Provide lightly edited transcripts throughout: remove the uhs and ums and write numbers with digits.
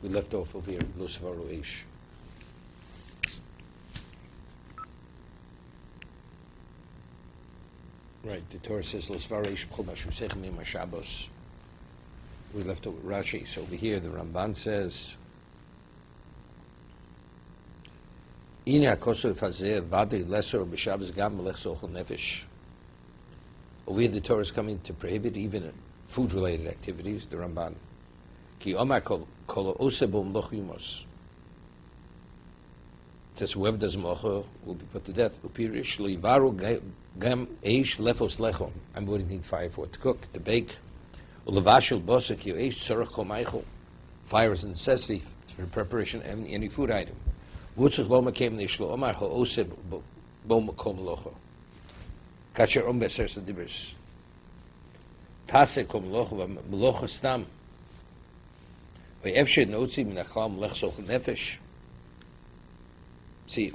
We left off over here, Lo Svaru Eish. Right, the Torah says, Lo Svaru Eish Chumash Rashi Shabbos. We left over Rashi. So over here, the Ramban says, Ina Kosov Hazeh Vadi Lesser B'Shabbos Gam Melech Sochel Nefesh. Over here, the Torah is coming to prohibit even food-related activities, the Ramban. Ki Omar Kol Osebo Mloch Yumos. It says, whoever does Mlocha will be put to death. Upirish Lo Yivaru Gam Eish Lefos Lechom. I'm going to need fire for it to cook, to bake. Ulevashel Bosa Ki Eish Tzorach Kol Meichel. Fire is a necessity for the preparation of any food item. Wutzach Boma came Nishlo Omar Ho Oseb Boma Kol Mlocha. Kasher Om Beser Sadibers. Tase Kol Mlocha Mlocha Stam. See,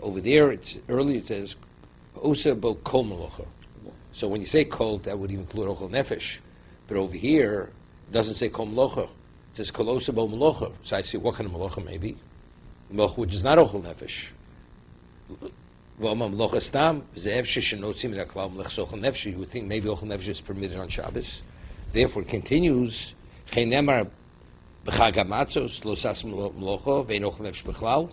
over there, earlier it says, Osa bo kol melocha. So when you say kol, that would include ochel nefesh. But over here, it doesn't say kol melocha. It says kol osa bo melocha. So I say, what kind of melocha maybe? Melocha which is not ochel nefesh. V'oma melocha stam, ze'ev sheshenotzim min haklal melech ochel nefesh. You would think maybe ochel nefesh is permitted on Shabbos. Therefore, it continues, Chen nemar B'chag hamatzos lo sas melocha ve'en ochel nefesh b'chlal.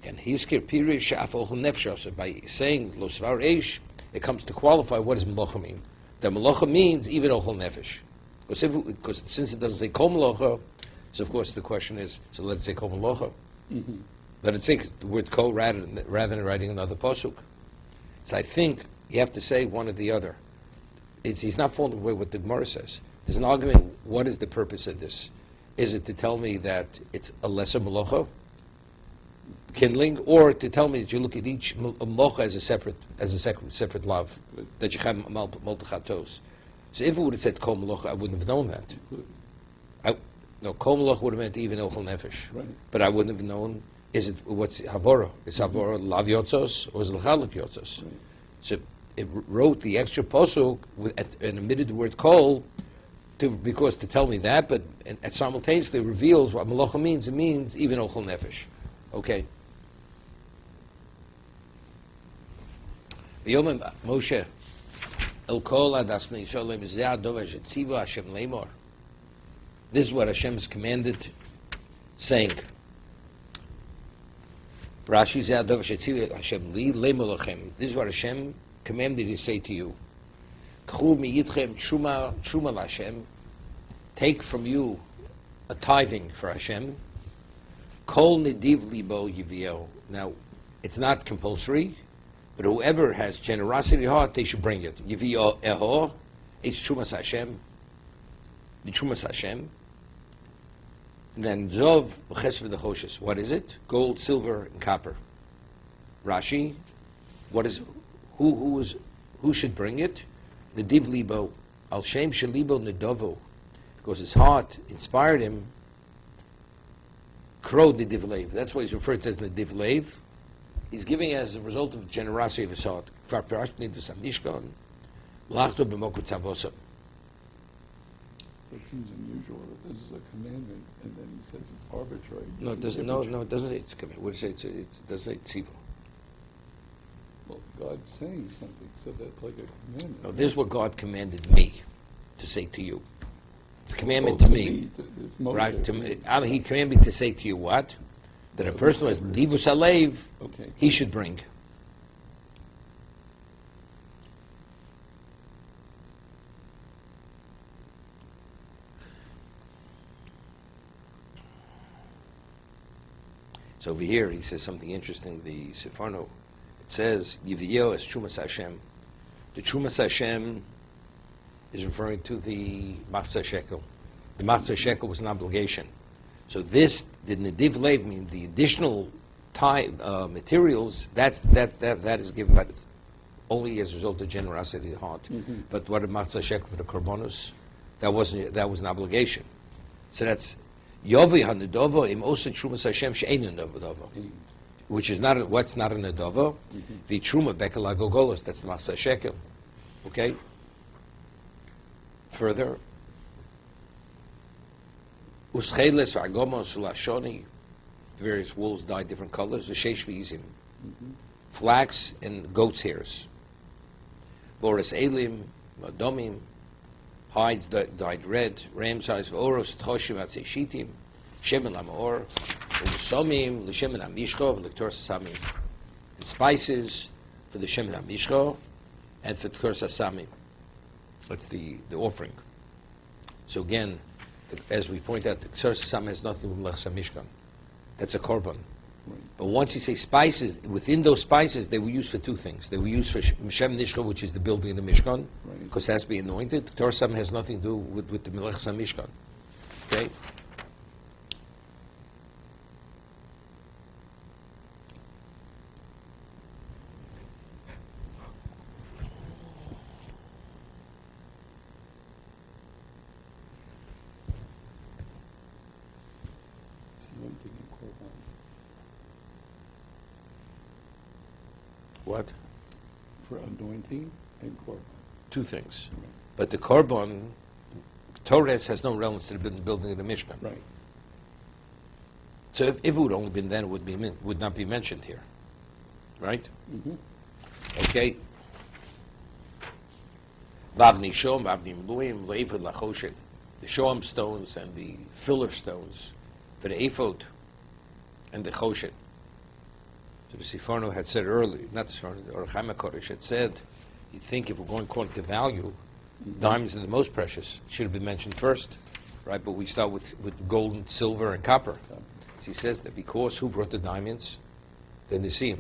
And hiskir piri she'af ochel nefesh. By saying lo svar eish, it comes to qualify what does melocha mean. The melocha means even ochel nefesh. Because since it doesn't say kol melocha, so of course the question is, so let's say kol melocha. Mm-hmm. Let it say the word kol rather than writing another pasuk. So I think you have to say one or the other. He's not falling away what the Gemara says. There's an argument. What is the purpose of this? Is it to tell me that it's a lesser melocha, kindling, or to tell me that you look at each melocha as a separate love, that you have multichatos? So if it would have said kol melocha, I wouldn't have known that. No, kol melocha would have meant even ochel nefesh, right. But I wouldn't have known. Is it what's havora? Is havora lav yotzos or is it l'chaluk yotzos? Right. So it wrote the extra pasuk and omitted the word kol. Because to tell me that, but and simultaneously reveals what melocha means. It means even ochel nefesh. Okay. Moshe el kol adas bnei Yisrael zeh adov shetziva Hashem leimor. This is what Hashem has commanded, saying. Rashi zeh adov shetziva Hashem li leimor lochem. This is what Hashem commanded to say to you. Take from you a tithing for Hashem. Kol nediv libo yivio. Now, it's not compulsory, but whoever has generosity heart, they should bring it. Yivio eho, it's Chumash Hashem. The Chumash Hashem. And then zov v'ches v'dechoshes. What is it? Gold, silver, and copper. Rashi. What is? Who should bring it? Nediv libo, al shem shelibo nedovo, because his heart inspired him. Kro nediv leiv. That's why he's referred to as nediv leiv. He's giving as a result of the generosity of his heart. Kvar pirashni d'samishkan, l'achto b'mokut tzavosa. So it seems unusual that this is a commandment, and then he says it's arbitrary. No, it doesn't. No, it doesn't say it's a commandment. What does it say? It does say tziva. Well, God's saying something, so that's like a commandment. No, this is what God commanded me to say to you. It's a commandment to me. Right? To me. He commanded me to say to you what? That a person who has divus alev, he should bring. So over here he says something interesting. The Sefarno, it says, Yiviyeo is Chumash Hashem. The Chumash Hashem is referring to the Machzor Shekel. The Machzor Shekel was an obligation. So this, the Nediv Leiv, mean the additional materials, that is given by only as a result of generosity of the heart. Mm-hmm. But what did Machzor Shekel for the Korbanos? That was an obligation. So that's Yovi HaNedovo im Osa Chumash Hashem She'ein Nedovo. Which is not what's not a nedava, the truma bekala gogolos. That's the Machzor Shekel. Okay. Further, Uscheles agomos ulashoni. Various wolves dye different colors. V'sheish v'izim. Flax and goat's hairs. Boris elim, madomim. Hides dyed red. Ram's eyes v'oros tchoshim atzeshitim. Shemen lamor. U'somim l'shemen amishcho v'lektor sasamim. And spices for the shemen amishcho and for tkor sasamim. That's the offering. So again, as we point out, the tkor sasamim has nothing with melechas mishkan. That's a korban. Right. But once you say spices, within those spices, they were used for two things. They were used for Shem Nishcha, which is the building of the Mishkan, because it has to be anointed. Torah Sam has nothing to do with the Melechas Mishkan. Okay? Anointing and korban. What? For anointing and korban. Two things. Right. But the korban, Torah has no relevance to the building of the Mishkan. Right. So if it would only been then, it would not be mentioned here. Right? Okay. Vavni Shom, Vavni Mluim, Leifod Lachoshen. The Shoam stones and the filler stones for the Ephod and the Choshen. So the Siforno had said earlier, not the Siforno, or Chaim HaKodesh had said, you think if we're going according to value, diamonds are the most precious. It should have been mentioned first, right? But we start with gold and silver and copper. So he says that because who brought the diamonds? The Nisim.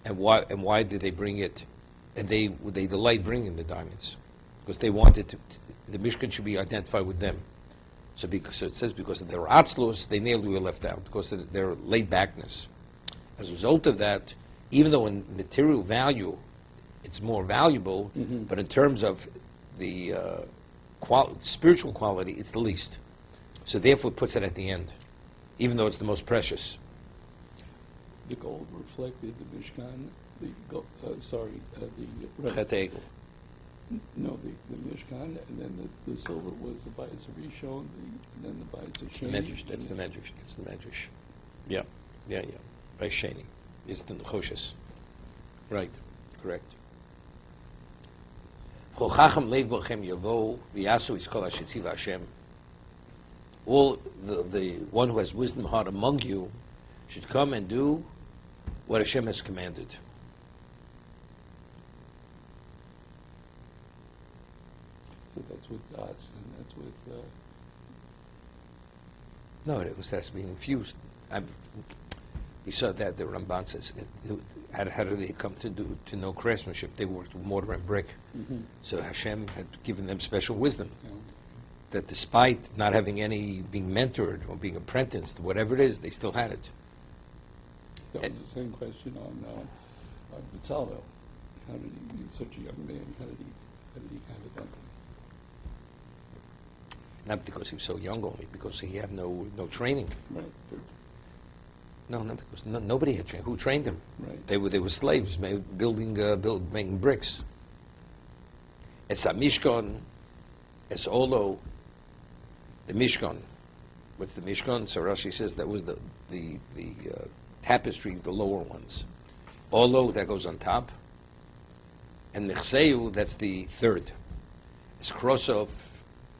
And why did they bring it? And they delight bringing the diamonds because they wanted the Mishkan should be identified with them. So it says because of their atzlos, they nearly were left out because of their laid backness. As a result of that, even though in material value it's more valuable, but in terms of the spiritual quality, it's the least. So therefore it puts it at the end, even though it's the most precious. The gold reflected the Mishkan, the Chet Egel. No, the Mishkan, and then the silver was the Bayis Rishon, and then the Bayis Sheni. That's the Medrash. That's the Medrash. Yeah. By Sheni. It's the Nechoshes. Right. Correct. All the one who has wisdom heart among you should come and do what Hashem has commanded. So that's with Das, and that's with... No, it has to be infused. We saw that the Ramban says, how do they come to know craftsmanship? They worked with mortar and brick. So Hashem had given them special wisdom. That despite not having being mentored or being apprenticed, whatever it is, they still had it. That was the same question on Bitzalel. How did he, such a young man, how did he have it done? Not because he was so young only, because he had no training. Right. No, not because nobody had trained. Who trained them? Right. They were slaves, making bricks. It's a Mishkan, it's Olo, the Mishkan. What's the Mishkan? So Rashi says that was the tapestries, the lower ones. Olo, that goes on top. And Mechseu, that's the third. It's Krosov,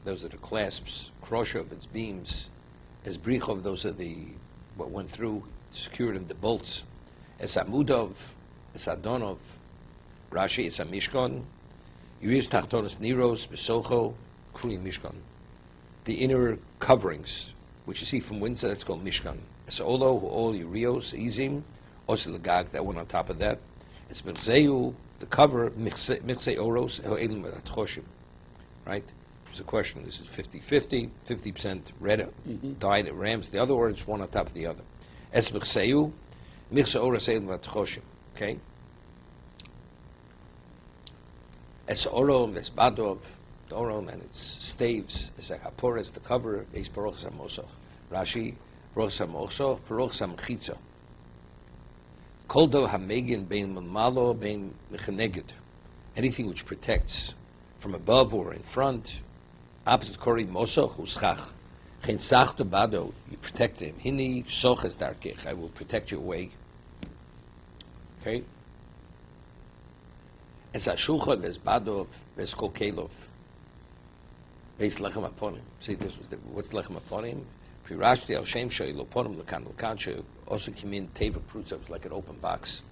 those are the clasps. Kroshov, it's beams. As Brichov, those are what went through, secured in the bolts. Es Amudov, Es Adonov, Rashi, Es Mishkan. Yuris Tachtonis Niros, Besocho, Krui Mishkan. The inner coverings, which you see from Windsor, that's called Mishkan. Es Olo, all Urios, Izim, Osilagag, that one on top of that. It's Mirzeu, the cover, Mirzei Oros, Elim Atchoshim. Right? There's a question. This is 50-50, 50% red dyed rams. The other words, one on top of the other. Es Mirzeu, Mirzei Oros, Elim Atchoshim. Okay? Es Orom, Es Badov, the Orom and its staves, Es Akapores, the cover, Es Baruch Samosoch. Rashi, Baruch Samosoch, Baruch Samchitza. Koldo Hamegin Bein Mamalo Bein Mechaneged. Anything which protects from above or in front. Opposite Kori Mosoch Uschach. Chen sachta bado, you protect him. Hini soches darkech, I will protect your way. Okay? Es ashulchan, es badov, es kokelov. Beis lechem aponim. See, this was what's lechem aponim? Pirashti al shem she'ilo ponim lekan lekan she also kimin teva prutzah. It's like an open box.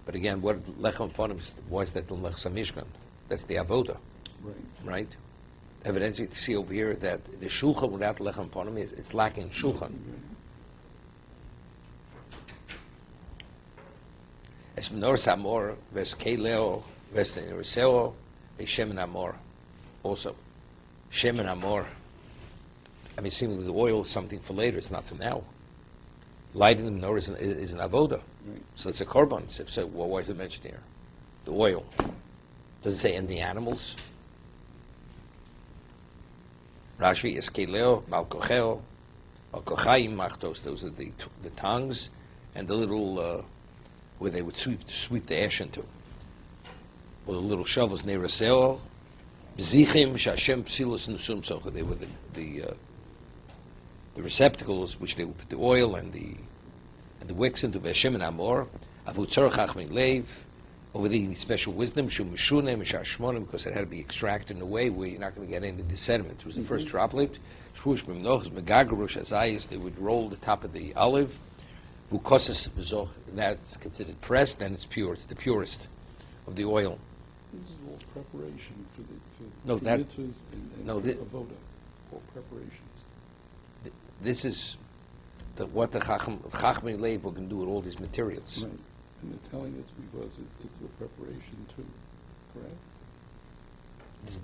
But again, what lechem aponim? Why is that the lechem mishkan? That's the avoda, right? Evidently, to see over here that the shulchan without lechem aponim is it's lacking shulchan. Es menorah amor ves keleo ves neriseo ves shemen amor also. Shemen amor. I mean, seemingly the oil is something for later. It's not for now. Lighting the menorah is an avoda, so it's a korban. So why is it mentioned here? The oil. Does it say in the animals? Rashi is keleo malkocheo malkochayim machtos. Those are the tongues and the little where they would sweep the ash into. Or the little shovels neiraseo. B'zichim shashem psilus nusum socha. They were the receptacles which they would put the oil and the wicks into. V'Hashem and Amor avu tzorach achmin leiv. Over the special wisdom shum mishunem mishashmonim, because it had to be extracted in a way where you're not going to get into the sediment. It was the first droplet. Shvush b'mnochas megagarush azayis. They would roll the top of the olive. V'kosas v'zoch. That's considered pressed, and it's pure. It's the purest of the oil. This is all preparation for the No, that mitzvahs and no, avoda, all preparations. This is what the Chachmei Leib were going to do with all these materials. Right, and they're telling us because it's the preparation too, correct?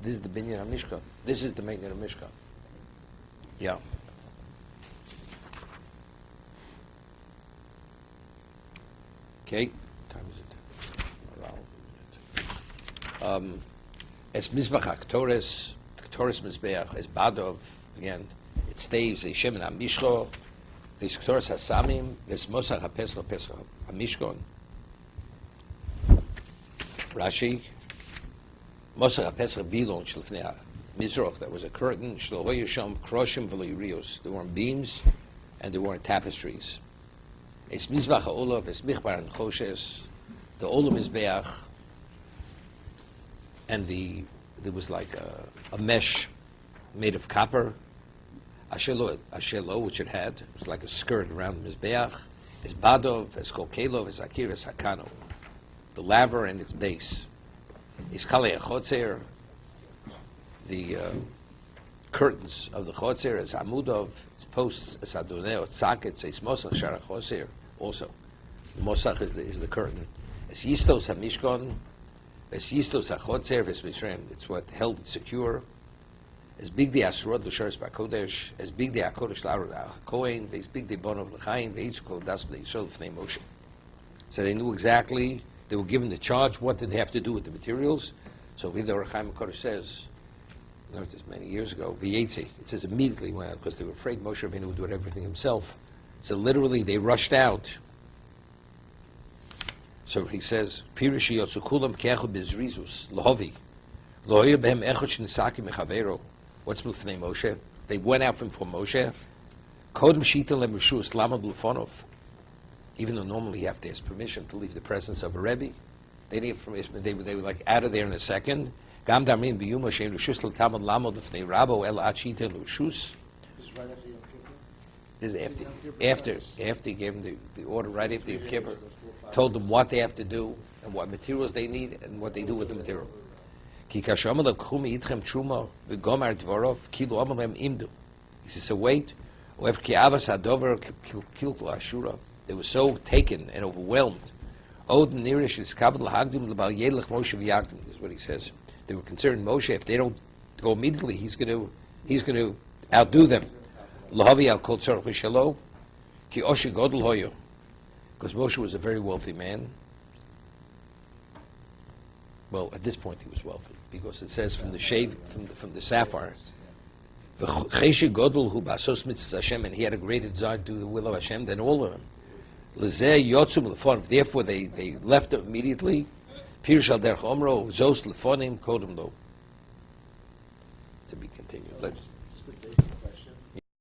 This is the Binyan HaMishkan. This is the Binyan HaMishkan. Yeah. Okay. What time is it? Es Mizbach HaKtoris, Ktoris Mizbeach, es Badov, again, it staves, the Shemen HaMishcho, the Ktoris HaSamim, es Mosach HaPesach HaMishkon. Rashi, Mosach HaPesach Vilon Shlefnei HaMizroch, that was a curtain, Shlo Hoyesham Kroshim V'lo Yirios. There weren't beams, and there weren't tapestries. Es Mizbach HaOlav, es Michbar and Choshes, the Olam Mizbeach, and there was like a mesh made of copper, ashelo, which it had. It was like a skirt around the mizbeach. It's badov, it's kokelov, it's akir, it's hakano. The laver and its base. It's kalei chotzer. The curtains of the chotzer is amudov. Its posts is adoneo, sockets. It's mosach shara chotzer. Also, the mosach is the curtain. It's yistos hamishkon. It's what held it secure. As big the Asrod l'sharis b'kodesh, as big the Hakodesh l'Kohen, as big the Bon of l'Chaim, ve'itzu kol das b'leisol l'fnei Moshe. So they knew exactly. They were given the charge. What did they have to do with the materials? So the Chaim HaKodesh says, I learned this many years ago. V'yetzi. It says immediately went out because they were afraid Moshe Rabbeinu would do everything himself. So literally they rushed out. So he says, Pirishi Yotzukulam Kechu Bizrizus, Lohovi, Lohoya Behem Echot Shnisaki Mechavero. What's Mufnei Moshe? They went out from Moshe. Kodem Shita Lemrishus Lamad Lufonov. Even though normally you have to ask permission to leave the presence of a Rebbe, they didn't have permission. They were like out of there in a second. Gam Damin Biyuma Shein Rishus L'Tamad Lamad L'Fnei Rabo El Achita L'Rishus. This is after he gave them the order, right after Yom Kippur, told them what they have to do and what materials they need and what they do with the material. He says, so wait. They were so taken and overwhelmed. Is what he says. They were concerned Moshe, if they don't go immediately, he's going to outdo them. Because Moshe was a very wealthy man. Well, at this point he was wealthy, because it says from the shade, from the sapphire, and he had a greater desire to do the will of Hashem than all of them. Therefore they left him immediately. To be continued. Let's